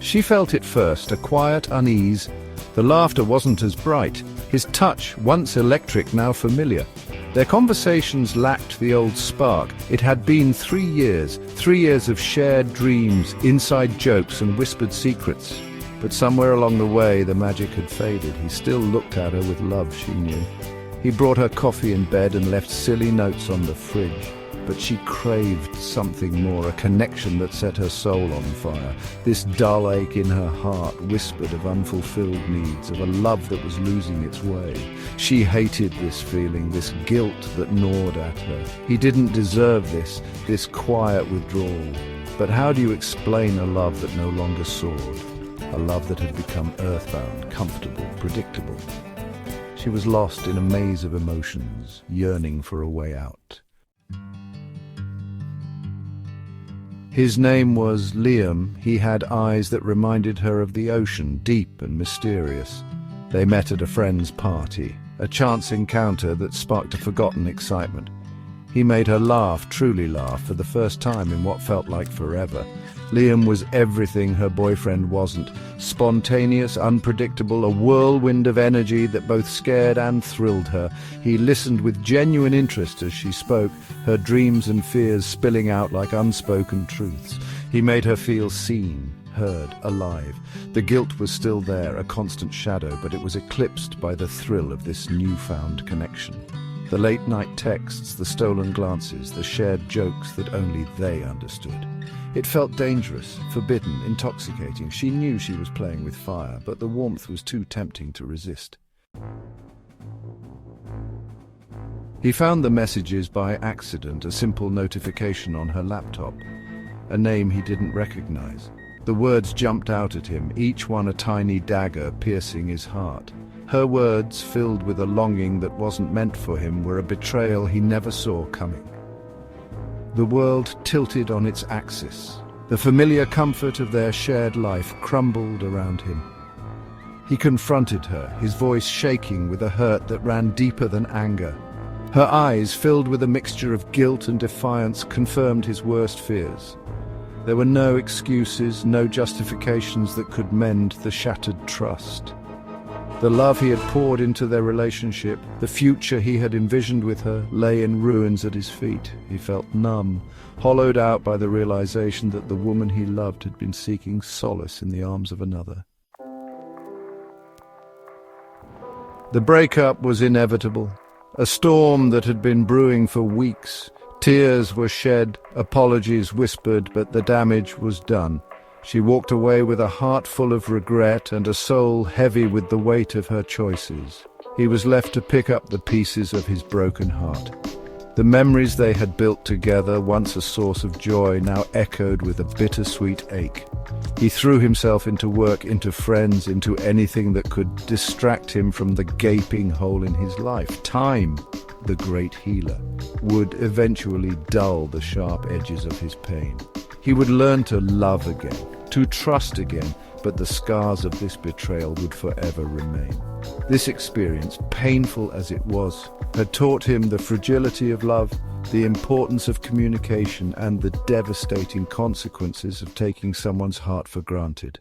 She felt it first, a quiet unease. The laughter wasn't as bright. His touch, once electric, now familiar. Their conversations lacked the old spark. It had been 3 years of shared dreams, inside jokes and whispered secrets. But somewhere along the way, the magic had faded. He still looked at her with love, she knew. He brought her coffee in bed and left silly notes on the fridge. But she craved something more, a connection that set her soul on fire. This dull ache in her heart whispered of unfulfilled needs, of a love that was losing its way. She hated this feeling, this guilt that gnawed at her. He didn't deserve this quiet withdrawal. But how do you explain a love that no longer soared? A love that had become earthbound, comfortable, predictable. She was lost in a maze of emotions, yearning for a way out. His name was Liam. He had eyes that reminded her of the ocean, deep and mysterious. They met at a friend's party, a chance encounter that sparked a forgotten excitement. He made her laugh, truly laugh, for the first time in what felt like forever. Liam was everything her boyfriend wasn't. Spontaneous, unpredictable, a whirlwind of energy that both scared and thrilled her. He listened with genuine interest as she spoke, her dreams and fears spilling out like unspoken truths. He made her feel seen, heard, alive. The guilt was still there, a constant shadow, but it was eclipsed by the thrill of this newfound connection. The late-night texts, the stolen glances, the shared jokes that only they understood. It felt dangerous, forbidden, intoxicating. She knew she was playing with fire, but the warmth was too tempting to resist. He found the messages by accident, a simple notification on her laptop. A name he didn't recognize. The words jumped out at him, each one a tiny dagger piercing his heart. Her words, filled with a longing that wasn't meant for him, were a betrayal he never saw coming. The world tilted on its axis. The familiar comfort of their shared life crumbled around him. He confronted her, his voice shaking with a hurt that ran deeper than anger. Her eyes, filled with a mixture of guilt and defiance, confirmed his worst fears. There were no excuses, no justifications that could mend the shattered trust. The love he had poured into their relationship, the future he had envisioned with her, lay in ruins at his feet. He felt numb, hollowed out by the realization that the woman he loved had been seeking solace in the arms of another. The breakup was inevitable, a storm that had been brewing for weeks. Tears were shed, apologies whispered, but the damage was done. She walked away with a heart full of regret and a soul heavy with the weight of her choices. He was left to pick up the pieces of his broken heart. The memories they had built together, once a source of joy, now echoed with a bittersweet ache. He threw himself into work, into friends, into anything that could distract him from the gaping hole in his life. Time, the great healer, would eventually dull the sharp edges of his pain. He would learn to love again, to trust again, but the scars of this betrayal would forever remain. This experience, painful as it was, had taught him the fragility of love, the importance of communication, and the devastating consequences of taking someone's heart for granted.